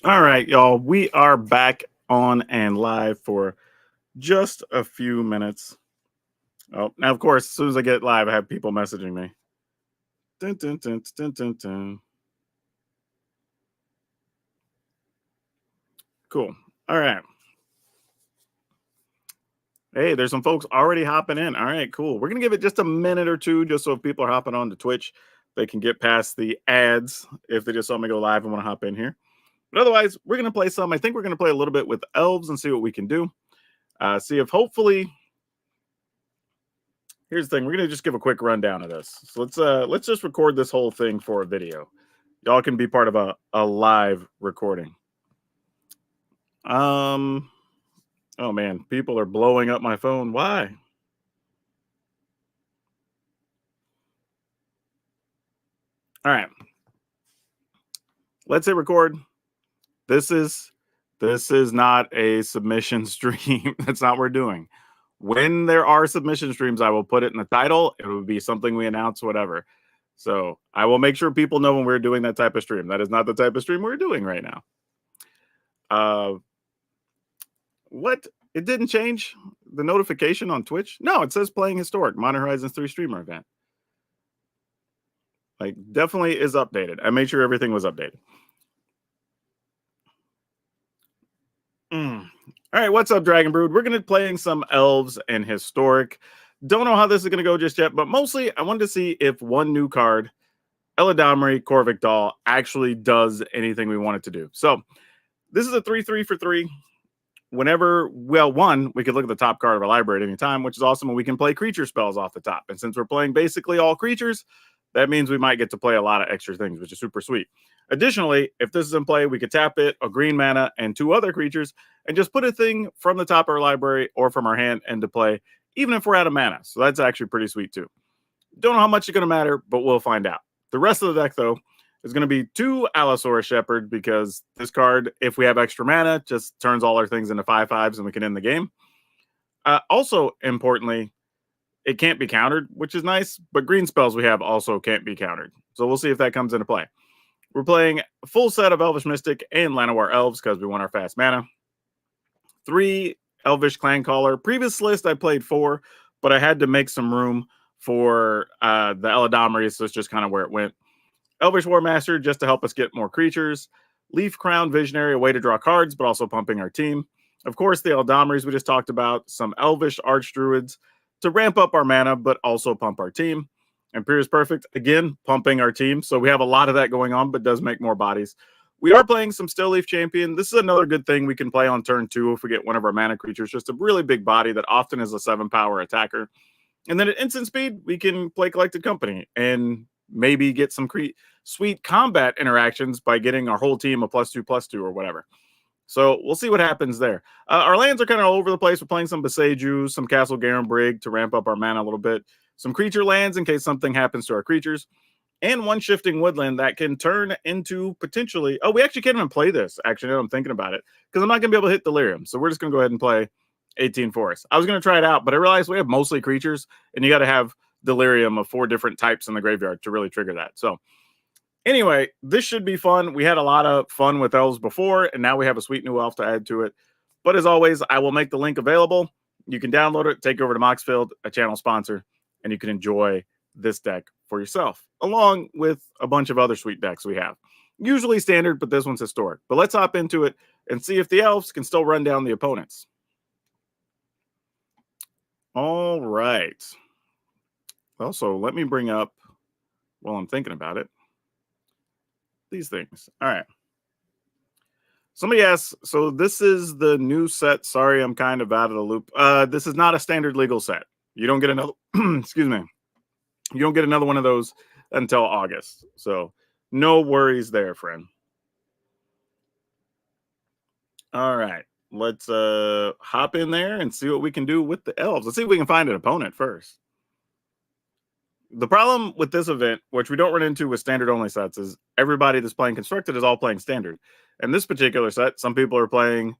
All right, y'all. We are back on and live for just a few minutes. Oh, now, of course, as soon as I get live, I have people messaging me. Dun, dun, dun, dun, dun, dun. Cool. All right. Hey, there's some folks already hopping in. All right, cool. We're going to give it just a minute or two, just so if people are hopping on to Twitch, they can get past the ads if they just saw me go live and want to hop in here. But otherwise, we're going to play some. I think we're going to play a little bit with Elves and see what we can do. See if hopefully... Here's the thing. We're going to just give a quick rundown of this. So let's just record this whole thing for a video. Y'all can be part of a live recording. Oh man, people are blowing up my phone. Why? All right. Let's hit record. This is not a submission stream. That's not what we're doing. When there are submission streams, I will put it in the title. It will be something we announce, whatever. So I will make sure people know when we're doing that type of stream. That is not the type of stream we're doing right now. What? It didn't change the notification on Twitch? No, it says playing historic Modern Horizons 3 streamer event. Like, definitely is updated. I made sure everything was updated. All right, what's up, Dragon Brood? We're going to be playing some Elves and Historic. Don't know how this is going to go just yet, but mostly I wanted to see if one new card, Eladamri Corvic Doll, actually does anything we want it to do. So this is a 3/3 for 3. Whenever, well, one, we could look at the top card of our library at any time, which is awesome, and we can play creature spells off the top. And since we're playing basically all creatures, that means we might get to play a lot of extra things, which is super sweet. Additionally, if this is in play, we could tap it, a green mana, and 2 other creatures, and just put a thing from the top of our library or from our hand into play, even if we're out of mana. So that's actually pretty sweet too. Don't know how much it's going to matter, but we'll find out. The rest of the deck, though, is going to be 2 Allosaurus Shepherd, because this card, if we have extra mana, just turns all our things into 5/5s and we can end the game. Also, importantly, it can't be countered, which is nice, but green spells we have also can't be countered. So we'll see if that comes into play. We're playing a full set of Elvish Mystic and Llanowar Elves because we want our fast mana. 3 Elvish Clan Caller. Previous list I played 4, but I had to make some room for the Eladamri, so it's just kind of where it went. Elvish War Master, just to help us get more creatures. Leaf Crown Visionary, a way to draw cards, but also pumping our team. Of course, the Eldamris we just talked about. Some Elvish Archdruids to ramp up our mana, but also pump our team. Imperious Perfect, again, pumping our team. So we have a lot of that going on, but does make more bodies. We are playing some Still Leaf Champion. This is another good thing we can play on turn 2 if we get one of our mana creatures. Just a really big body that often is a 7-power attacker. And then at instant speed, we can play Collected Company and maybe get some sweet combat interactions by getting our whole team a +2/+2 or whatever. So we'll see what happens there. Our lands are kind of all over the place. We're playing some Beseju, some Castle Garenbrig to ramp up our mana a little bit. Some creature lands in case something happens to our creatures. And 1 Shifting Woodland that can turn into potentially... Oh, we actually can't even play this, actually, now I'm thinking about it. Because I'm not going to be able to hit Delirium. So we're just going to go ahead and play 18 Forest. I was going to try it out, but I realized we have mostly creatures. And you got to have Delirium of 4 different types in the graveyard to really trigger that. So anyway, this should be fun. We had a lot of fun with Elves before, and now we have a sweet new elf to add to it. But as always, I will make the link available. You can download it, take it over to Moxfield, a channel sponsor, and you can enjoy this deck for yourself, along with a bunch of other sweet decks we have. Usually standard, but this one's historic. But let's hop into it and see if the Elves can still run down the opponents. All right. Also, let me bring up, while I'm thinking about it, these things. All right. Somebody asks, so this is the new set. Sorry, I'm kind of out of the loop. This is not a standard legal set. You don't get another, excuse me. You don't get another one of those until August. So no worries there, friend. All right. Let's hop in there and see what we can do with the Elves. Let's see if we can find an opponent first. The problem with this event, which we don't run into with standard only sets, is everybody that's playing constructed is all playing standard. And this particular set, some people are playing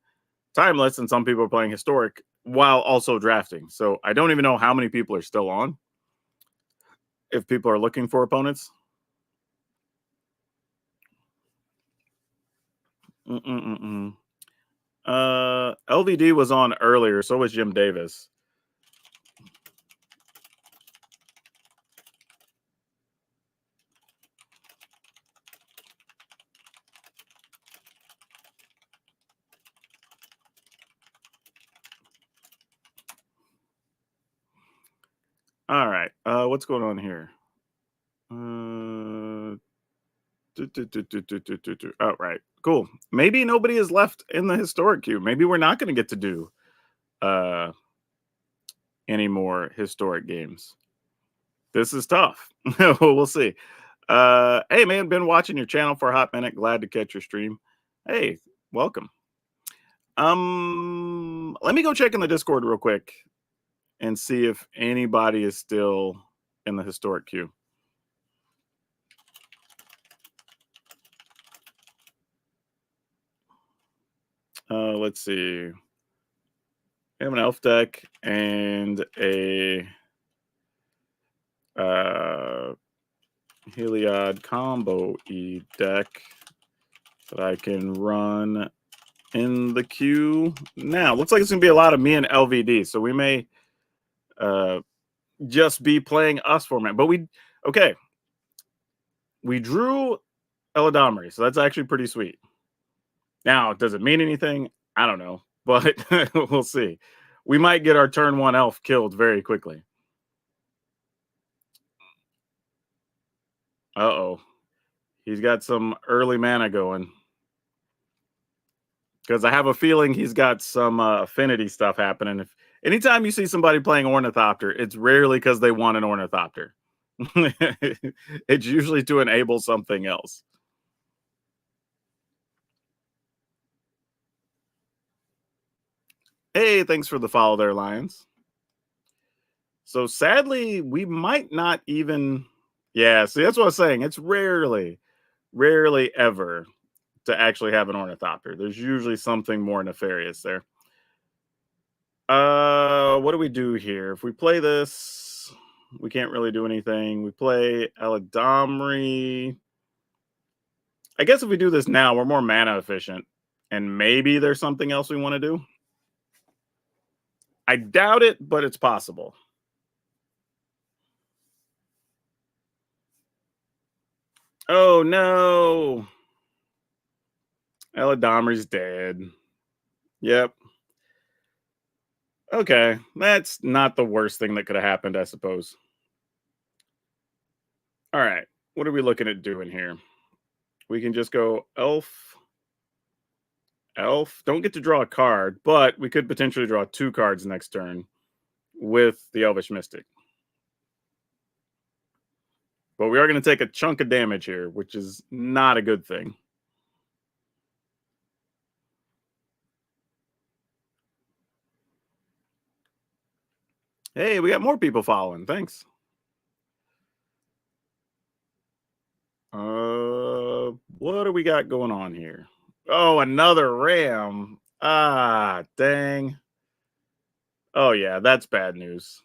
timeless and some people are playing historic while also drafting. So I don't even know how many people are still on, if people are looking for opponents. LVD was on earlier, so was Jim Davis. All right. What's going on here? Oh, right. Cool. Maybe nobody is left in the historic queue. Maybe we're not going to get to do uh any more historic games. This is tough. We'll see. Hey man, been watching your channel for a hot minute. Glad to catch your stream. Hey, welcome. Let me go check in the Discord real quick and see if anybody is still in the historic queue. Let's see. We have an elf deck and a Heliod combo E deck that I can run in the queue now. Looks like it's gonna be a lot of me and LVD, so we may just be playing us format. But we drew Eladamri, so that's actually pretty sweet. Now, does it mean anything? I don't know, but we'll see. We might get our turn 1 elf killed very quickly. Uh-oh. He's got some early mana going. Because I have a feeling he's got some affinity stuff happening. If anytime you see somebody playing Ornithopter, it's rarely because they want an Ornithopter. It's usually to enable something else. Hey, thanks for the follow there, Lions. So sadly, we might not even. Yeah, see, that's what I was saying. It's rarely ever to actually have an Ornithopter. There's usually something more nefarious there. What do we do here? If we play this, we can't really do anything. We play Eladamri. I guess if we do this now, we're more mana efficient. And maybe there's something else we want to do. I doubt it, but it's possible. Oh no. Eladamri's dead. Yep. Okay. That's not the worst thing that could have happened, I suppose. All right. What are we looking at doing here? We can just go elf. Elf. Don't get to draw a card, but we could potentially draw 2 cards next turn with the Elvish Mystic. But we are going to take a chunk of damage here, which is not a good thing. Hey, we got more people following. Thanks. What do we got going on here? Oh, another ram. Ah, dang. Oh yeah, that's bad news.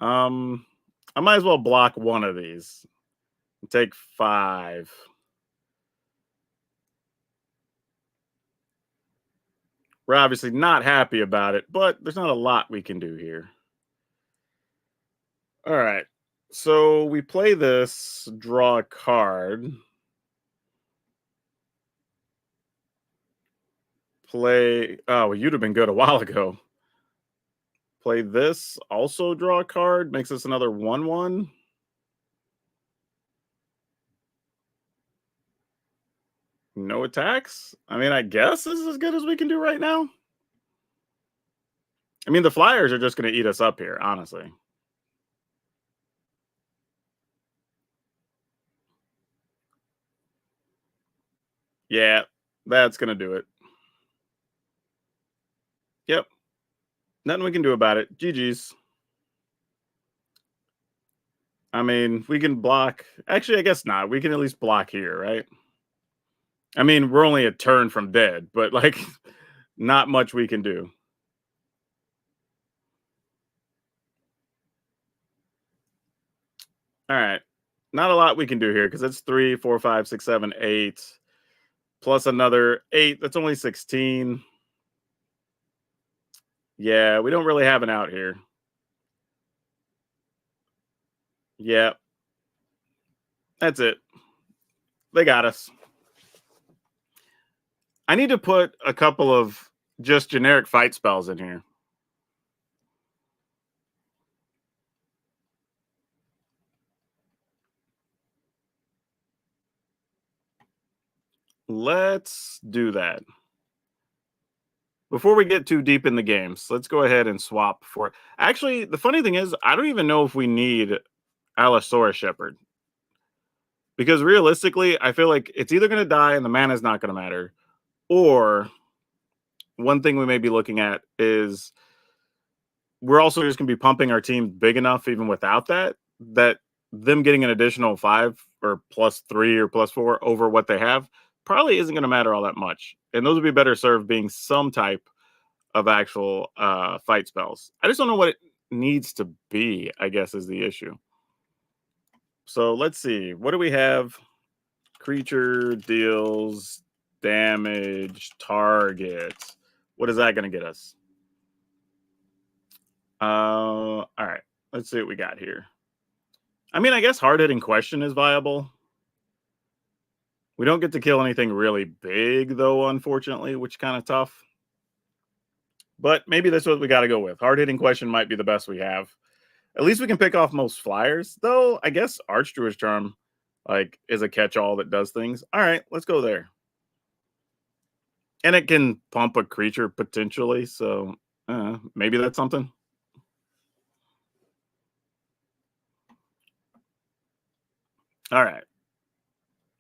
I might as well block one of these. Take 5. We're obviously not happy about it, but there's not a lot we can do here. All right. So we play this, draw a card. Play. Oh, well, you'd have been good a while ago. Play this, also draw a card. Makes us another 1/1. No attacks. I mean, I guess this is as good as we can do right now. I mean, the Flyers are just going to eat us up here, honestly. Yeah, that's going to do it. Yep. Nothing we can do about it. GG's. I mean, we can block. Actually, I guess not. We can at least block here, right? I mean, we're only a turn from dead, but like, not much we can do. All right. Not a lot we can do here because it's 3, 4, 5, 6, 7, 8. plus another 8. That's only 16. Yeah, we don't really have an out here. Yeah. That's it. They got us. I need to put a couple of just generic fight spells in here. Let's do that. Before we get too deep in the games, let's go ahead and swap for. Actually, the funny thing is, I don't even know if we need Allosaurus Shepherd. Because realistically, I feel like it's either going to die and the mana is not going to matter, or one thing we may be looking at is we're also just going to be pumping our team big enough, even without that, that them getting an additional 5 or +3 or +4 over what they have probably isn't going to matter all that much. And those would be better served being some type of actual fight spells. I just don't know what it needs to be, I guess, is the issue. So let's see. What do we have? Creature deals damage target. What is that going to get us? All right. Let's see what we got here. I mean, I guess hard-hitting question is viable. We don't get to kill anything really big, though, unfortunately, which is kind of tough. But maybe that's what we got to go with. Hard-hitting question might be the best we have. At least we can pick off most flyers, though. I guess Archdruid's Charm is a catch-all that does things. All right, let's go there. And it can pump a creature potentially, so maybe that's something. All right.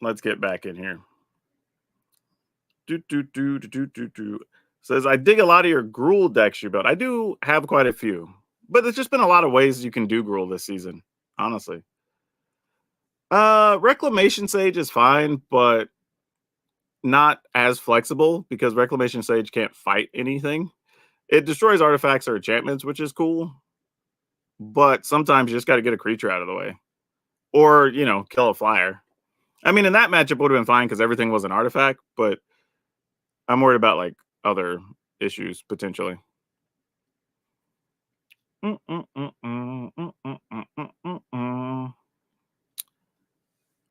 Let's get back in here. Says, I dig a lot of your Gruul decks you built. I do have quite a few, but there's just been a lot of ways you can do Gruul this season, honestly. Reclamation Sage is fine, but not as flexible because Reclamation Sage can't fight anything. It destroys artifacts or enchantments, which is cool, but sometimes you just got to get a creature out of the way. Or, kill a flyer. I mean, in that matchup would have been fine because everything was an artifact, but I'm worried about other issues potentially.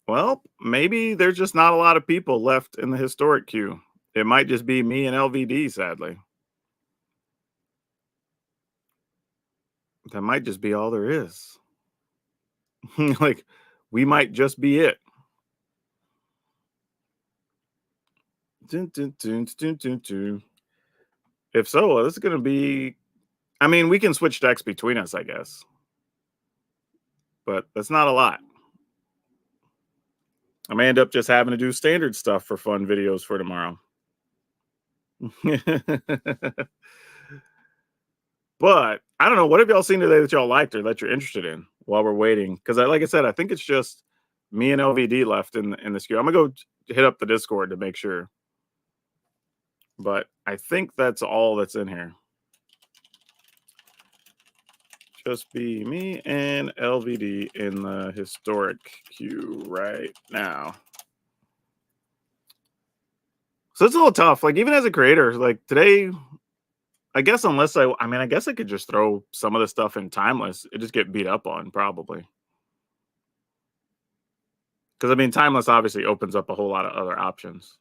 Well, maybe there's just not a lot of people left in the historic queue. It might just be me and LVD, sadly. That might just be all there is. We might just be it. If so, this is going to be. I mean, we can switch decks between us, I guess. But that's not a lot. I may end up just having to do standard stuff for fun videos for tomorrow. But I don't know. What have y'all seen today that y'all liked or that you're interested in while we're waiting? Because like I said, I think it's just me and LVD left in the queue. I'm gonna go hit up the Discord to make sure. But I think that's all that's in here. Just be me and LVD in the historic queue right now. So it's a little tough. Even as a creator, today, I guess I guess I could just throw some of the stuff in Timeless. It just get beat up on probably. Because I mean, Timeless obviously opens up a whole lot of other options.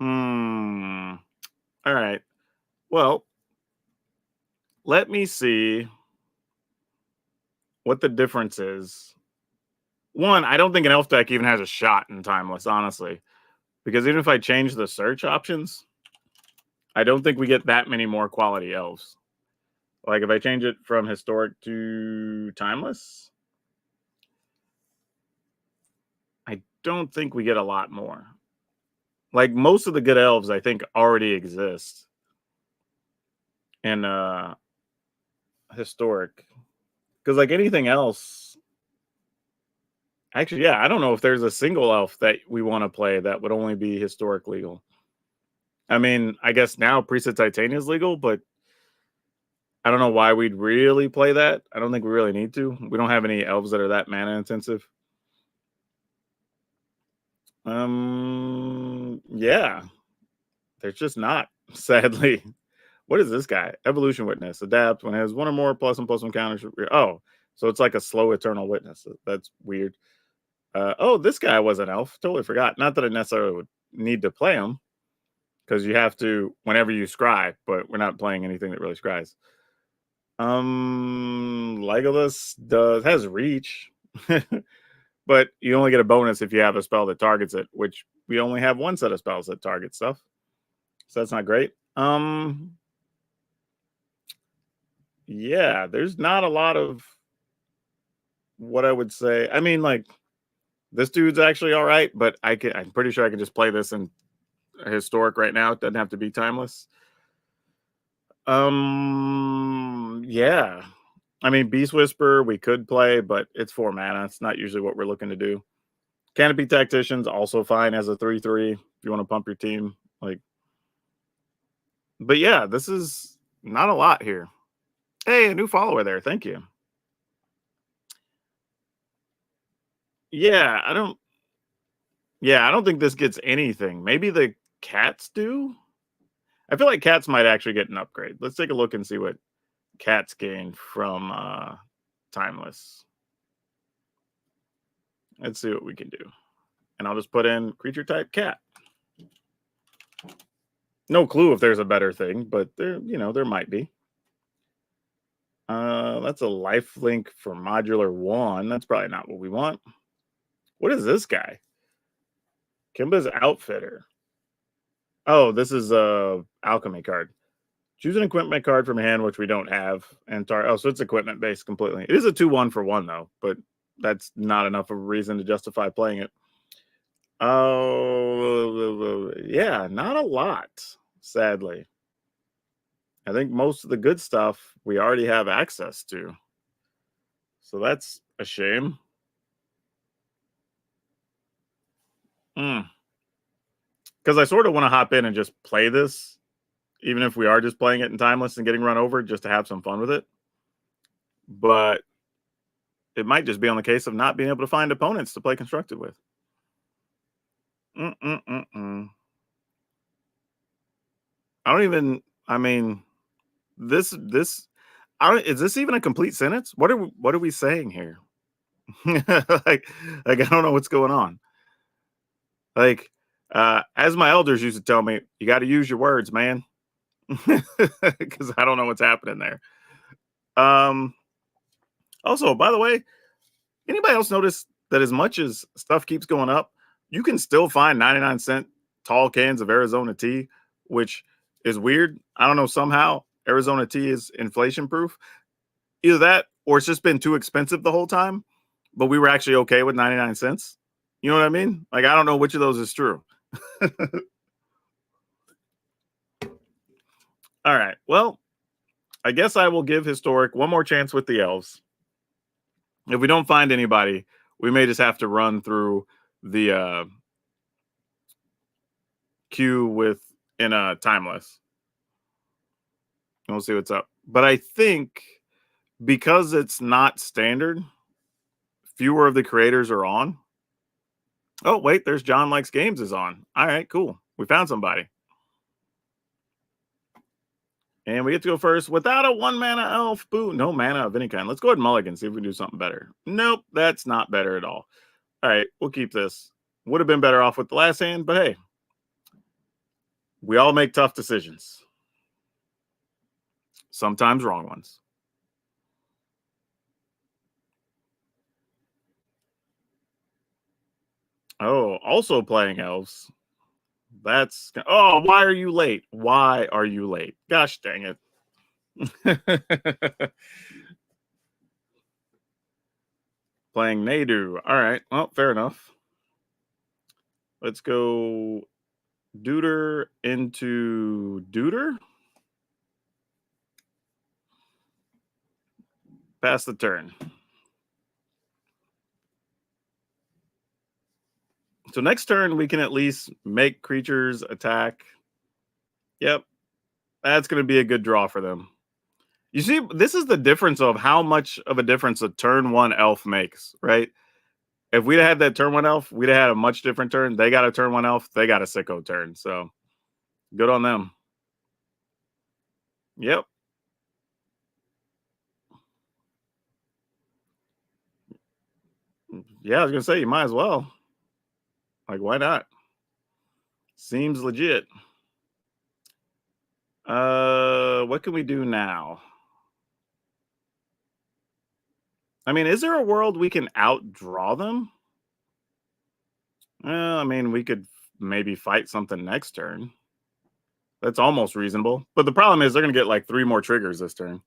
All right. Well, let me see what the difference is. One, I don't think an elf deck even has a shot in Timeless, honestly. Because even if I change the search options, I don't think we get that many more quality elves. If I change it from historic to Timeless, I don't think we get a lot more. Most of the good elves, I think, already exist in historic. Because anything else, actually, yeah, I don't know if there's a single elf that we want to play that would only be historic legal. I mean, I guess now Priestess Titania is legal, but I don't know why we'd really play that. I don't think we really need to. We don't have any elves that are that mana intensive. Yeah. There's just not, sadly. What is this guy? Evolution Witness. Adapt when it has one or more +1/+1 counters. Oh, so it's like a slow Eternal Witness. That's weird. Oh, this guy was an elf. Totally forgot. Not that I necessarily would need to play him because you have to whenever you scry, but we're not playing anything that really scries. Legolas has reach, but you only get a bonus if you have a spell that targets it, which we only have one set of spells that target stuff. So that's not great. Yeah, there's not a lot of what I would say. I mean, like this dude's actually all right, but I'm pretty sure I can just play this in historic right now. It doesn't have to be timeless. Yeah. I mean, Beast Whisper we could play, but it's 4 mana. It's not usually what we're looking to do. Canopy Tactician's also fine as a 3/3 if you want to pump your team. Like, but yeah, this is not a lot here. Hey, a new follower there. Thank you. Yeah, I don't. Yeah, I don't think this gets anything. Maybe the cats do. I feel like cats might actually get an upgrade. Let's take a look and see what cats gain from Timeless. Let's see what we can do. And I'll just put in creature type cat. No clue if there's a better thing, but there might be. That's a life link for modular 1. That's probably not what we want. What is this guy? Kimba's Outfitter. Oh, this is a alchemy card. Choose an equipment card from a hand, which we don't have. And so it's equipment based completely. It is a 2/1 for 1 though, but that's not enough of a reason to justify playing it. Oh, yeah, not a lot, sadly. I think most of the good stuff we already have access to. So that's a shame. Because I sort of want to hop in and just play this, even if we are just playing it in Timeless and getting run over, just to have some fun with it. But it might just be on the case of not being able to find opponents to play constructed with. I don't even. I mean, this. Is this even a complete sentence? What are we saying here? like I don't know what's going on. Like, as my elders used to tell me, you got to use your words, man, because I don't know what's happening there. Also, by the way, anybody else notice that as much as stuff keeps going up, you can still find 99-cent tall cans of Arizona tea, which is weird. I don't know. Somehow Arizona tea is inflation proof. Either that or it's just been too expensive the whole time, but we were actually okay with 99 cents. You know what I mean? Like, I don't know which of those is true. All right. Well, I guess I will give Historic one more chance with the Elves. If we don't find anybody, we may just have to run through the queue in a Timeless. And we'll see what's up. But I think because it's not standard, fewer of the creators are on. Oh, wait, there's John Likes Games is on. All right, cool. We found somebody. And we get to go first without a 1 mana elf. Boo, no mana of any kind. Let's go ahead and mulligan, see if we can do something better. Nope, that's not better at all. All right, we'll keep this. Would have been better off with the last hand, but hey, we all make tough decisions. Sometimes wrong ones. Oh, also playing Elves. Why are you late? Why are you late? Gosh dang it. Playing Nadu. All right. Well, fair enough. Let's go Deuter into Deuter. Pass the turn. So next turn, we can at least make creatures attack. Yep. That's going to be a good draw for them. You see, this is the difference of how much of a difference a turn 1 elf makes, right? If we'd had that turn 1 elf, we'd have had a much different turn. They got a turn 1 elf. They got a sicko turn. So good on them. Yep. Yeah, I was gonna say you might as well. Like, why not? Seems legit. What can we do now? I mean, is there a world we can outdraw them? Well, I mean, we could maybe fight something next turn. That's almost reasonable. But the problem is they're going to get like 3 more triggers this turn.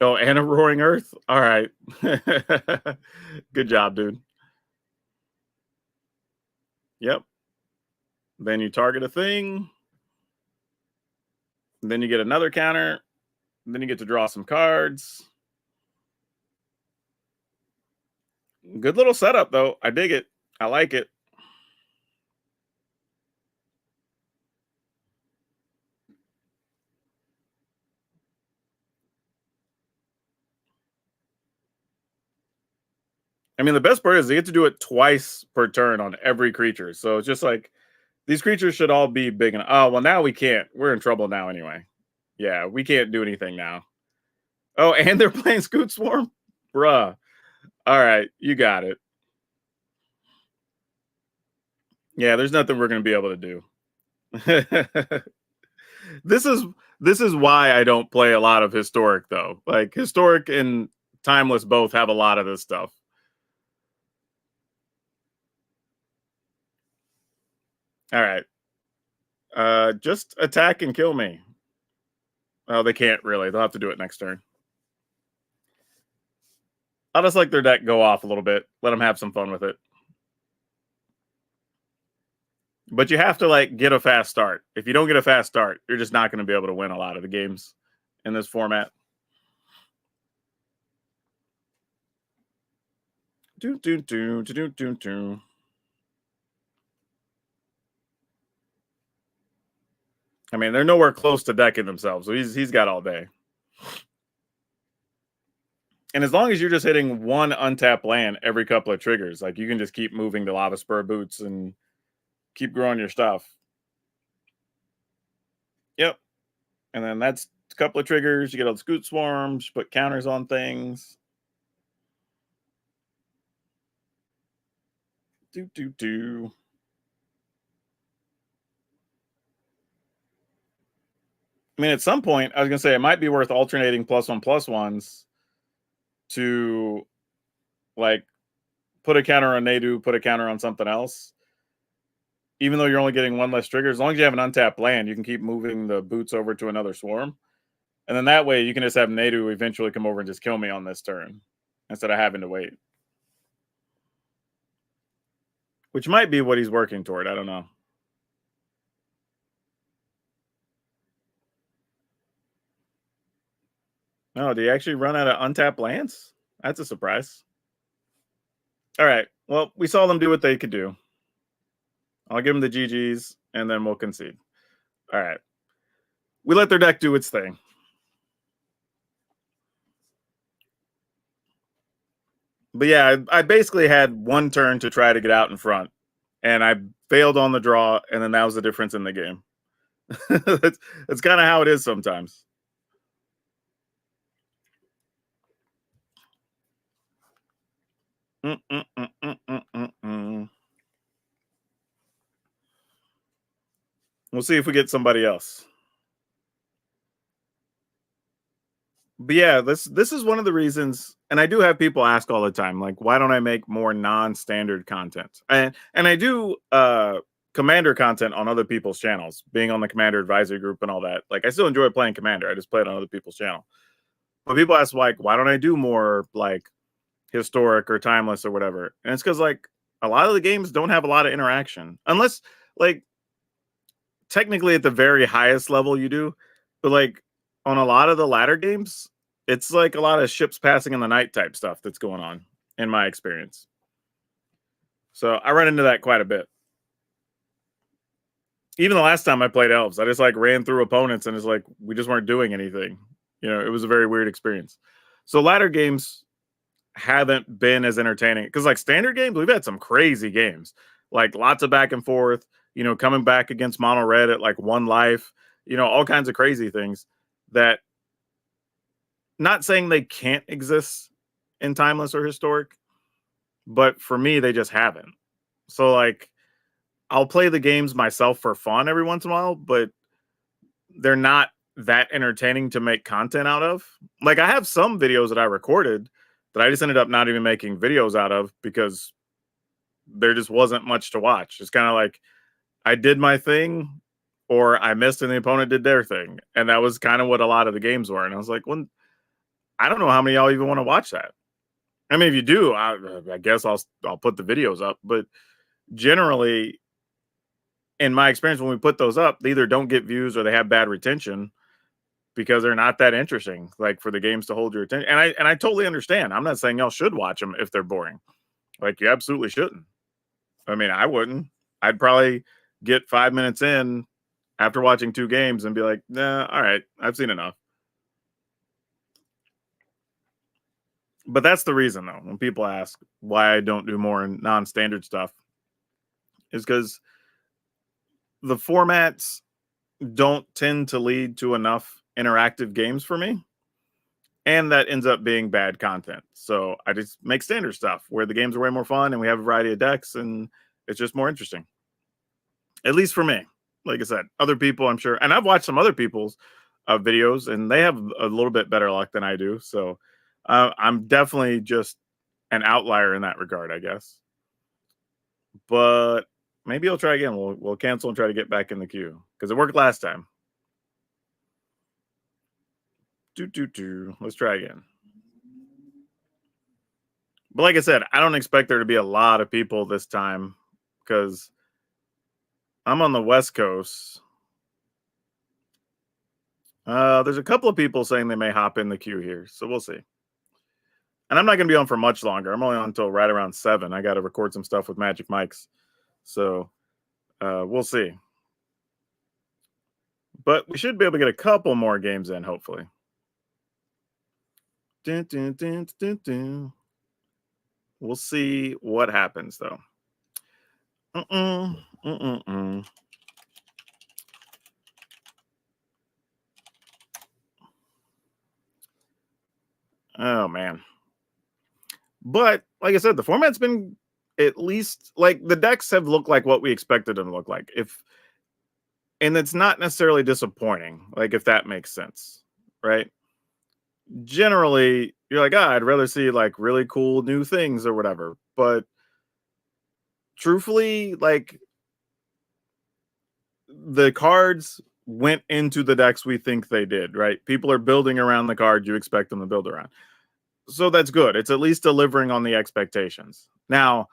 Oh, and a Roaring Earth? All right. Good job, dude. Yep. Then you target a thing. Then you get another counter. Then you get to draw some cards. Good little setup, though. I dig it. I like it. I mean, the best part is they get to do it twice per turn on every creature. So it's just like these creatures should all be big enough. Oh, well, now we can't. We're in trouble now anyway. Yeah, we can't do anything now. Oh, and they're playing Scute Swarm? Bruh. All right, you got it. Yeah, there's nothing we're going to be able to do. this is why I don't play a lot of Historic, though. Like, Historic and Timeless both have a lot of this stuff. All right. Just attack and kill me. Oh, they can't really. They'll have to do it next turn. I'll just let their deck go off a little bit. Let them have some fun with it. But you have to like get a fast start. If you don't get a fast start, you're just not going to be able to win a lot of the games in this format. Do do do do do do. I mean, they're nowhere close to decking themselves, so he's got all day. And as long as you're just hitting one untapped land every couple of triggers, like you can just keep moving the Lava Spur Boots and keep growing your stuff. Yep. And then that's a couple of triggers. You get all the Scute Swarms, put counters on things. Do do do. I mean, at some point, I was gonna say it might be worth alternating +1/+1s to like put a counter on Nadu, put a counter on something else. Even though you're only getting 1 less trigger, as long as you have an untapped land, you can keep moving the boots over to another swarm. And then that way you can just have Nadu eventually come over and just kill me on this turn instead of having to wait. Which might be what he's working toward. I don't know. No, did he actually run out of untapped lands? That's a surprise. All right. Well, we saw them do what they could do. I'll give them the GGs and then we'll concede. All right. We let their deck do its thing. But yeah, I basically had one turn to try to get out in front, and I failed on the draw, and then that was the difference in the game. that's kind of how it is sometimes. We'll see if we get somebody else. But yeah, this is one of the reasons, and I do have people ask all the time, like, why don't I make more non-standard content? And I do Commander content on other people's channels, being on the Commander advisory group and all that. Like, I still enjoy playing Commander. I just play it on other people's channel. But people ask, like, why don't I do more like Historic or Timeless or whatever? And it's because like a lot of the games don't have a lot of interaction, unless like technically at the very highest level you do, but like on a lot of the latter games, it's like a lot of ships passing in the night type stuff that's going on in my experience. So I run into that quite a bit. Even the last time I played Elves, I just like ran through opponents and it's like we just weren't doing anything. You know, it was a very weird experience. So ladder games haven't been as entertaining because like standard games, we've had some crazy games, like lots of back and forth, you know, coming back against mono red at like one life, you know, all kinds of crazy things that, not saying they can't exist in timeless or historic, but for me, they just haven't. So like I'll play the games myself for fun every once in a while, but they're not that entertaining to make content out of. Like I have some videos that I recorded that I just ended up not even making videos out of because there just wasn't much to watch. It's kind of like I did my thing or I missed and the opponent did their thing. And that was kind of what a lot of the games were. And I was like, well, I don't know how many of y'all even want to watch that. I mean, if you do, I guess I'll put the videos up. But generally, in my experience, when we put those up, they either don't get views or they have bad retention because they're not that interesting, like for the games to hold your attention. And I totally understand. I'm not saying y'all should watch them if they're boring. Like you absolutely shouldn't. I mean, I wouldn't. I'd probably get 5 minutes in after watching 2 games and be like, nah, all right, I've seen enough. But that's the reason though, when people ask why I don't do more non-standard stuff, is because the formats don't tend to lead to enough interactive games for me. And that ends up being bad content. So I just make standard stuff where the games are way more fun and we have a variety of decks and it's just more interesting. At least for me. Like I said, other people, I'm sure, and I've watched some other people's videos and they have a little bit better luck than I do. So I'm definitely just an outlier in that regard, I guess. But maybe I'll try again. We'll cancel and try to get back in the queue because it worked last time. Let's try again. But like I said, I don't expect there to be a lot of people this time because I'm on the West Coast. There's a couple of people saying they may hop in the queue here, so we'll see. And I'm not going to be on for much longer. I'm only on until right around 7. I got to record some stuff with Magic Mics, so we'll see. But we should be able to get a couple more games in, hopefully. We'll see what happens, though. Oh, man. But like I said, the format's been at least like the decks have looked like what we expected them to look like. And it's not necessarily disappointing, like if that makes sense, right? Generally, you're like, I'd rather see like really cool new things or whatever. But truthfully, like the cards went into the decks we think they did, right? People are building around the card you expect them to build around. So that's good. It's at least delivering on the expectations. Now,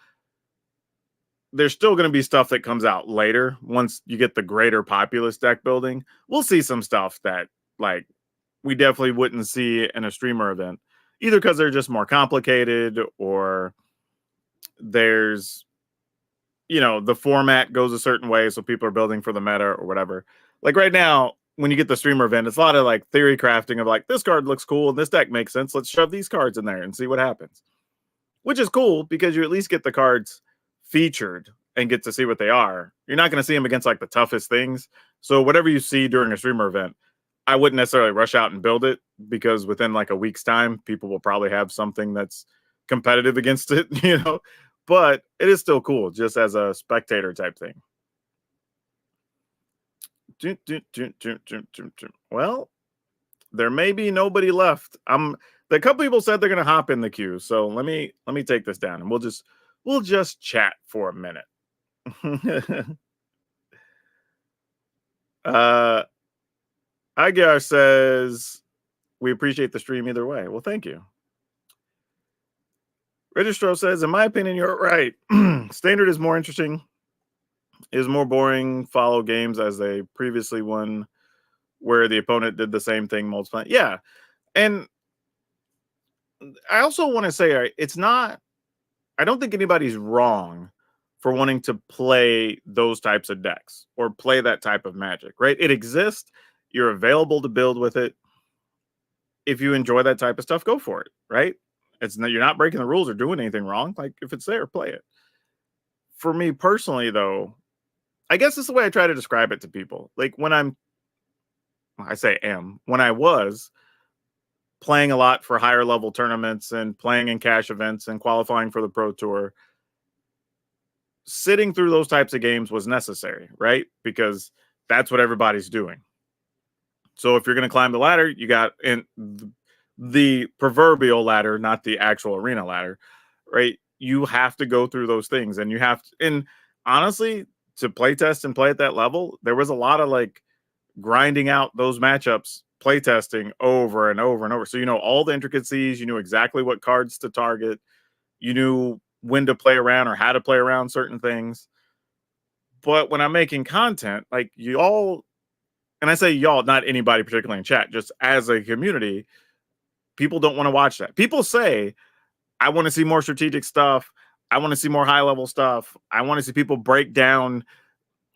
there's still going to be stuff that comes out later once you get the greater populous deck building. We'll see some stuff that like we definitely wouldn't see in a streamer event, either because they're just more complicated or there's, you know, the format goes a certain way. So people are building for the meta or whatever. Like right now, when you get the streamer event, it's a lot of like theory crafting of like, this card looks cool and this deck makes sense. Let's shove these cards in there and see what happens, which is cool because you at least get the cards featured and get to see what they are. You're not going to see them against like the toughest things. So whatever you see during a streamer event, I wouldn't necessarily rush out and build it because within like a week's time, people will probably have something that's competitive against it, you know, but it is still cool just as a spectator type thing. Well, there may be nobody left. The couple people said they're going to hop in the queue. So let me take this down and we'll just chat for a minute. Agar says we appreciate the stream either way. Well, thank you. Registro says, in my opinion, you're right. Standard is more interesting, is more boring. Follow games as they previously won, where the opponent did the same thing multiple times. Yeah, and I also want to say it's not. I don't think anybody's wrong for wanting to play those types of decks or play that type of Magic, right? It exists. You're available to build with it. if you enjoy that type of stuff, go for it, right? You're not breaking the rules or doing anything wrong. Like, if it's there, play it. For me personally, though, I guess this is the way I try to describe it to people. Like, when I was playing a lot for higher level tournaments and playing in cash events and qualifying for the Pro Tour, sitting through those types of games was necessary, right? Because that's what everybody's doing. So if you're going to climb the ladder, you got in the proverbial ladder, not the actual arena ladder, right? You have to go through those things, and you have to, and honestly, to play test and play at that level, there was a lot of like grinding out those matchups, play testing over and over and over. So you know all the intricacies, you knew exactly what cards to target, you knew when to play around or how to play around certain things. But when I'm making content, like you all, and I say y'all, not anybody particularly in chat, just as a community, people don't want to watch that. People say, I want to see more strategic stuff. I want to see more high level stuff. I want to see people break down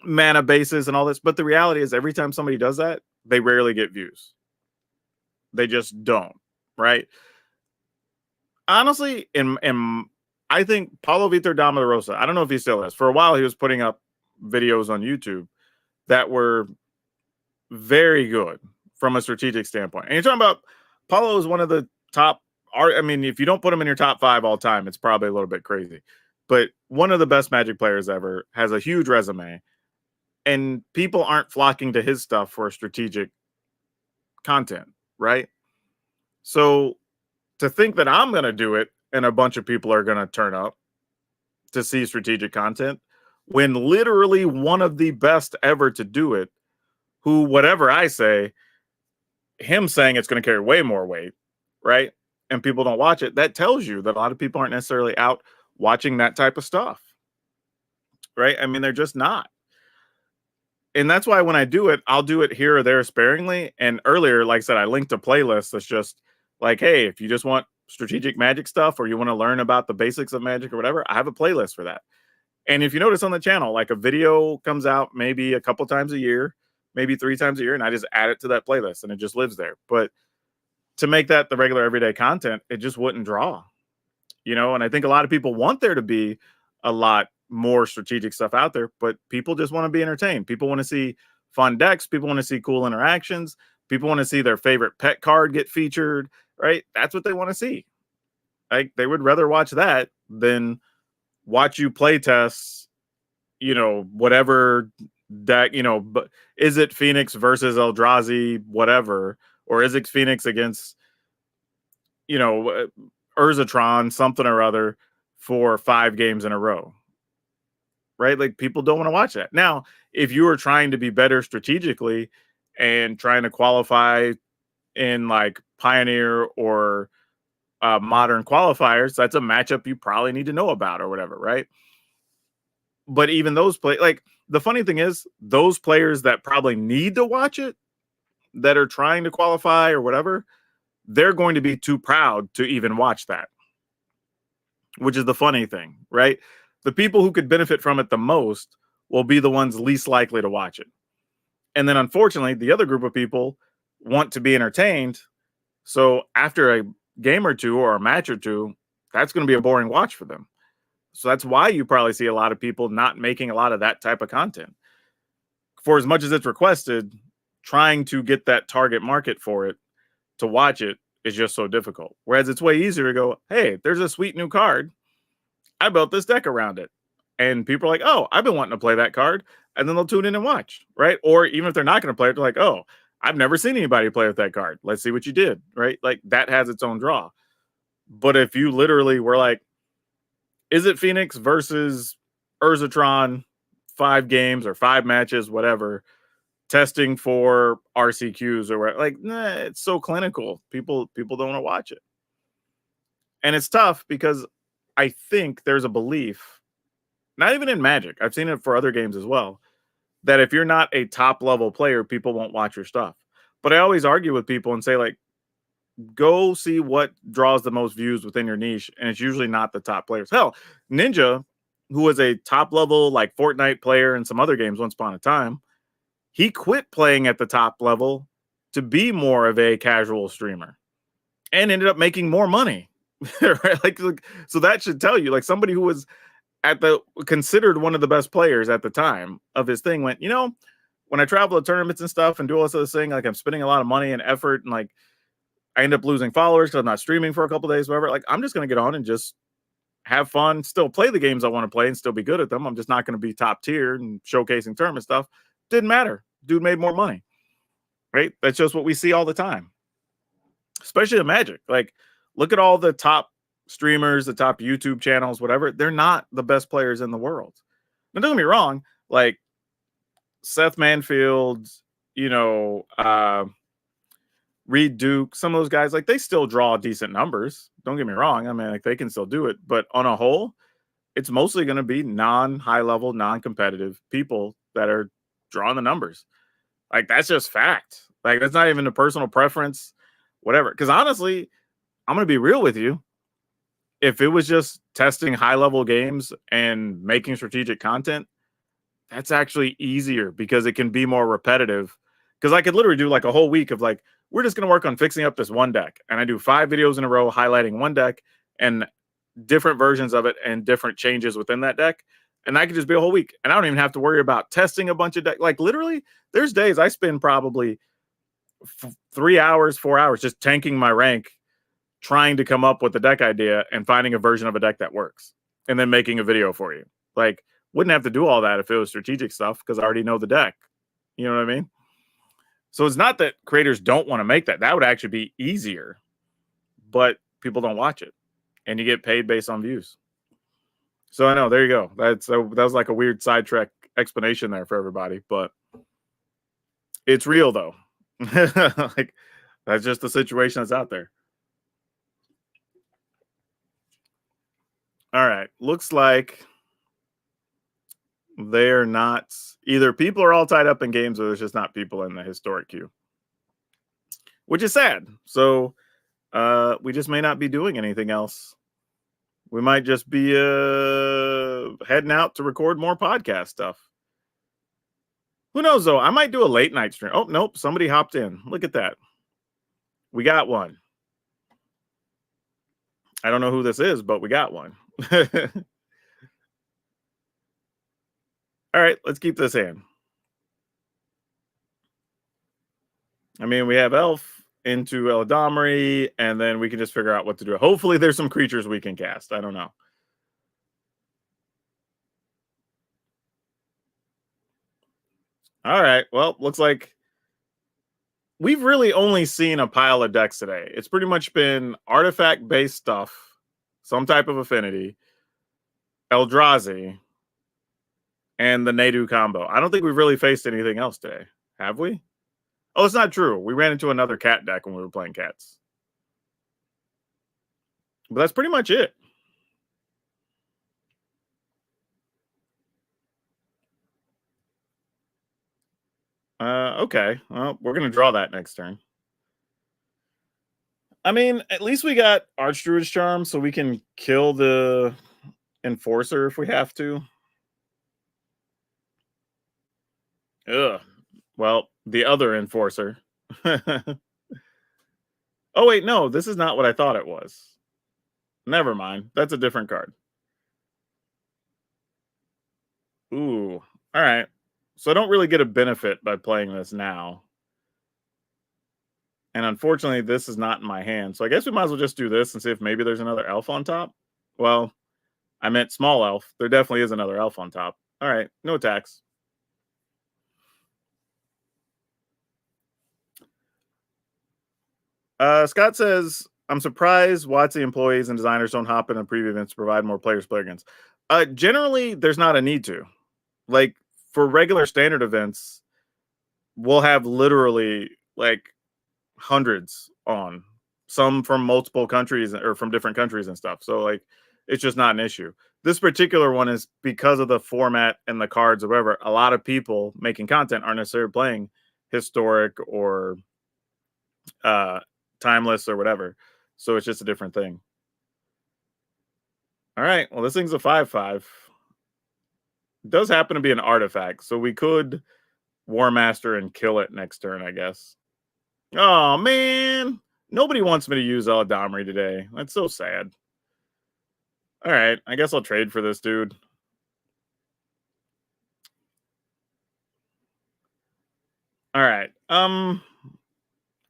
mana bases and all this. But the reality is, every time somebody does that, they rarely get views. They just don't, right? Honestly, I think Paulo Vitor Dama de Rosa, I don't know if he still is. For a while, he was putting up videos on YouTube that were very good from a strategic standpoint. And you're talking about Paulo is one of the top. I mean, if you don't put him in your top 5 all time, it's probably a little bit crazy. But one of the best Magic players ever, has a huge resume, and people aren't flocking to his stuff for strategic content, right? So to think that I'm going to do it and a bunch of people are going to turn up to see strategic content, when literally one of the best ever to do it, who, whatever I say, him saying it's going to carry way more weight, right? And people don't watch it, that tells you that a lot of people aren't necessarily out watching that type of stuff, right? I mean, they're just not. And that's why when I do it, I'll do it here or there sparingly. And earlier, like I said, I linked a playlist that's just like, hey, if you just want strategic Magic stuff or you want to learn about the basics of Magic or whatever, I have a playlist for that. And if you notice on the channel, like a video comes out maybe a couple times a year, maybe 3 times a year, and I just add it to that playlist and it just lives there. But to make that the regular everyday content, it just wouldn't draw, you know? And I think a lot of people want there to be a lot more strategic stuff out there, but people just want to be entertained. People want to see fun decks. People want to see cool interactions. People want to see their favorite pet card get featured, right? That's what they want to see. Like, they would rather watch that than watch you play test, you know, whatever deck, you know, but is it Phoenix versus Eldrazi, whatever, or is it Phoenix against, you know, Urzatron, something or other, for 5 games in a row, right? Like, people don't want to watch that. Now, if you are trying to be better strategically and trying to qualify in like Pioneer or Modern qualifiers, that's a matchup you probably need to know about or whatever, right? But even those like, the funny thing is, those players that probably need to watch it, that are trying to qualify or whatever, they're going to be too proud to even watch that, which is the funny thing, right? The people who could benefit from it the most will be the ones least likely to watch it. And then unfortunately, the other group of people want to be entertained. So after a game or two or a match or two, that's going to be a boring watch for them. So that's why you probably see a lot of people not making a lot of that type of content. For as much as it's requested, trying to get that target market for it to watch it is just so difficult. Whereas it's way easier to go, hey, there's a sweet new card. I built this deck around it. And people are like, oh, I've been wanting to play that card. And then they'll tune in and watch, right? Or even if they're not going to play it, they're like, oh, I've never seen anybody play with that card. Let's see what you did, right? Like, that has its own draw. But if you literally were like, is it Phoenix versus Urzatron, 5 games or 5 matches, whatever, testing for RCQs or whatever, like, nah, it's so clinical. People don't want to watch it. And it's tough because I think there's a belief, not even in Magic, I've seen it for other games as well, that if you're not a top level player, people won't watch your stuff. But I always argue with people and say, like, go see what draws the most views within your niche, and it's usually not the top players. Hell, Ninja, who was a top level like Fortnite player and some other games once upon a time, he quit playing at the top level to be more of a casual streamer. and ended up making more money. Right? Like, so that should tell you, like, somebody who was at the considered one of the best players at the time of his thing went, when I travel to tournaments and stuff and do all this other thing, like I'm spending a lot of money and effort, and like I end up losing followers because I'm not streaming for a couple days, whatever. Like, I'm just gonna get on and just have fun, still play the games I want to play and still be good at them. I'm just not going to be top tier and showcasing tournament stuff. Didn't matter. Dude made more money, right? That's just what we see all the time, especially in Magic. Like, look at all the top streamers, the top YouTube channels, whatever. They're not the best players in the world. Now, don't get me wrong. Like Seth Manfield, Reed Duke, some of those guys, like they still draw decent numbers. Don't get me wrong. I mean, like they can still do it, but on a whole, it's mostly going to be non-high level, non-competitive people that are drawing the numbers. Like that's just fact. Like that's not even a personal preference, whatever. Because honestly, I'm going to be real with you. If it was just testing high-level games and making strategic content, that's actually easier because it can be more repetitive. Because I could literally do like a whole week of like, we're just going to work on fixing up this one deck. And I do 5 videos in a row highlighting one deck and different versions of it and different changes within that deck. And that could just be a whole week. And I don't even have to worry about testing a bunch of decks. Like literally, there's days I spend probably 3 hours, 4 hours just tanking my rank, trying to come up with a deck idea and finding a version of a deck that works and then making a video for you. Like, wouldn't have to do all that if it was strategic stuff because I already know the deck. You know what I mean? So it's not that creators don't want to make that. That would actually be easier, but people don't watch it, and you get paid based on views. So I know, there you go. That was like a weird sidetrack explanation there for everybody, but it's real though. Like that's just the situation that's out there. All right, looks like they're not, either people are all tied up in games or there's just not people in the historic queue, which is sad. So we just may not be doing anything else. We might just be heading out to record more podcast stuff. Who knows though? I might do a late night stream. Oh nope, somebody hopped in. Look at that. We got one. I don't know who this is, but we got one. All right, let's keep this in. I mean, we have Elf into Eladamri, and then we can just figure out what to do. Hopefully there's some creatures we can cast. I don't know. All right, well, looks like we've really only seen a pile of decks today. It's pretty much been artifact-based stuff, some type of affinity, Eldrazi, and the Nadu combo. I don't think we've really faced anything else today. Have we? Oh, it's not true. We ran into another cat deck when we were playing cats. But that's pretty much it. Okay. Well, we're going to draw that next turn. I mean, at least we got Archdruid's Charm, so we can kill the Enforcer if we have to. Ugh. Well, the other Enforcer. Oh, wait, no. This is not what I thought it was. Never mind. That's a different card. Ooh. All right. So I don't really get a benefit by playing this now. And unfortunately, this is not in my hand. So I guess we might as well just do this and see if maybe there's another elf on top. Well, I meant small elf. There definitely is another elf on top. All right. No attacks. Scott says, I'm surprised WotC employees and designers don't hop in preview events to provide more players to play against. Generally, there's not a need to. Like, for regular standard events, we'll have literally, like, hundreds on. Some from multiple countries or from different countries and stuff. So, like, it's just not an issue. This particular one is because of the format and the cards or whatever, a lot of people making content aren't necessarily playing historic or timeless or whatever. So it's just a different thing. All right. Well, this thing's a 5/5. It does happen to be an artifact, so we could War Master and kill it next turn, I guess. Oh man. Nobody wants me to use Eladamri today. That's so sad. All right, I guess I'll trade for this dude. All right.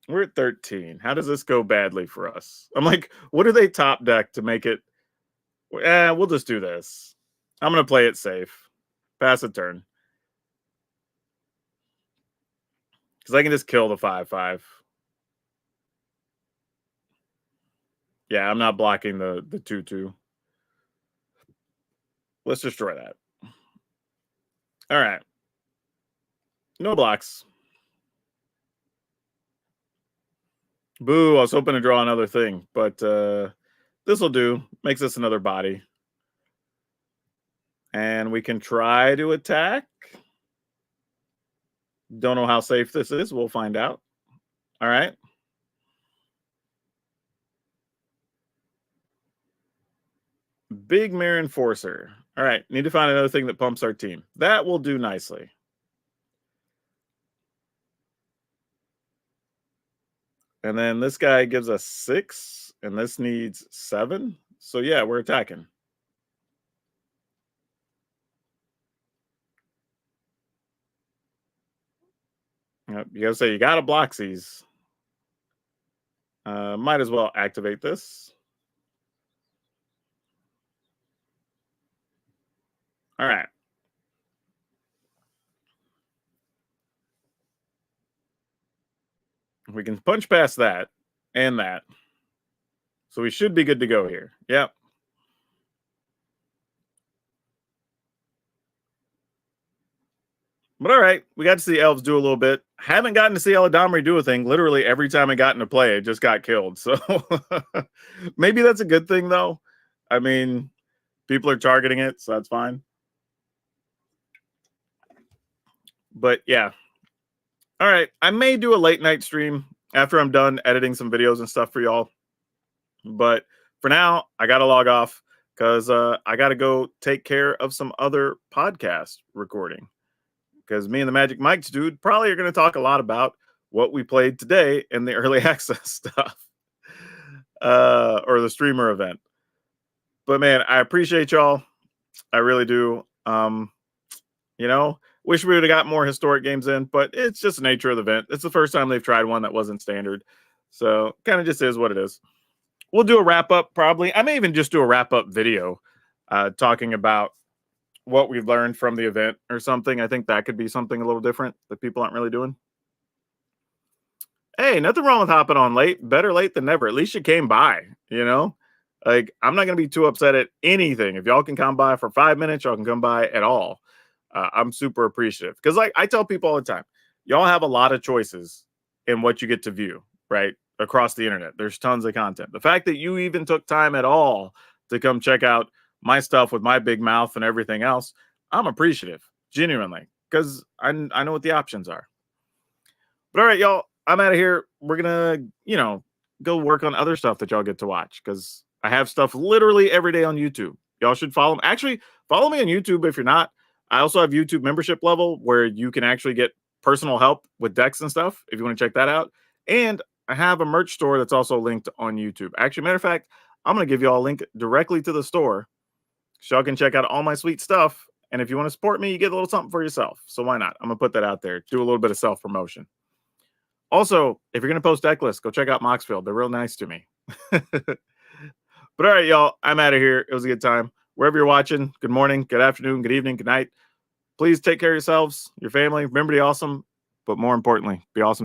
We're at 13. How does this go badly for us? I'm like, what do they top deck to make it? We'll just do this. I'm going to play it safe. Pass a turn. Because I can just kill the 5/5. Yeah, I'm not blocking the 2/2. Let's destroy that. All right. No blocks. Boo, I was hoping to draw another thing, but this will do. Makes us another body. And we can try to attack. Don't know how safe this is. We'll find out. All right. Big Mirror Enforcer. All right. Need to find another thing that pumps our team. That will do nicely. And then this guy gives us 6, and this needs 7. So yeah, we're attacking. Yep, you gotta say you gotta block these. Might as well activate this. All right. We can punch past that and that. So we should be good to go here. Yep. But all right, we got to see Elves do a little bit. Haven't gotten to see Eladamri do a thing. Literally every time I got into play, it just got killed. So maybe that's a good thing, though. I mean, people are targeting it, so that's fine. But yeah. All right, I may do a late night stream after I'm done editing some videos and stuff for y'all. But for now, I got to log off because I got to go take care of some other podcast recording. Because me and the Magic Mics dude probably are going to talk a lot about what we played today in the early access stuff or the streamer event. But man, I appreciate y'all. I really do. You know, wish we would have got more historic games in, but it's just the nature of the event. It's the first time they've tried one that wasn't standard. So kind of just is what it is. We'll do a wrap up probably. I may even just do a wrap up video talking about what we've learned from the event or something. I think that could be something a little different that people aren't really doing. Hey, nothing wrong with hopping on late. Better late than never. At least you came by, you know? Like, I'm not going to be too upset at anything. If y'all can come by for 5 minutes, y'all can come by at all. I'm super appreciative. Because, like, I tell people all the time, y'all have a lot of choices in what you get to view, right? Across the internet. There's tons of content. The fact that you even took time at all to come check out my stuff with my big mouth and everything else, I'm appreciative, genuinely, because I know what the options are. But all right, y'all, I'm out of here. We're gonna, go work on other stuff that y'all get to watch because I have stuff literally every day on YouTube. Y'all should follow me. Actually, follow me on YouTube if you're not. I also have YouTube membership level where you can actually get personal help with decks and stuff if you want to check that out. And I have a merch store that's also linked on YouTube. Actually, matter of fact, I'm going to give you all a link directly to the store so y'all can check out all my sweet stuff. And if you want to support me, you get a little something for yourself. So why not? I'm going to put that out there. Do a little bit of self-promotion. Also, if you're going to post deck lists, go check out Moxfield. They're real nice to me. But all right, y'all, I'm out of here. It was a good time. Wherever you're watching, good morning, good afternoon, good evening, good night. Please take care of yourselves, your family. Remember to be awesome. But more importantly, be awesome.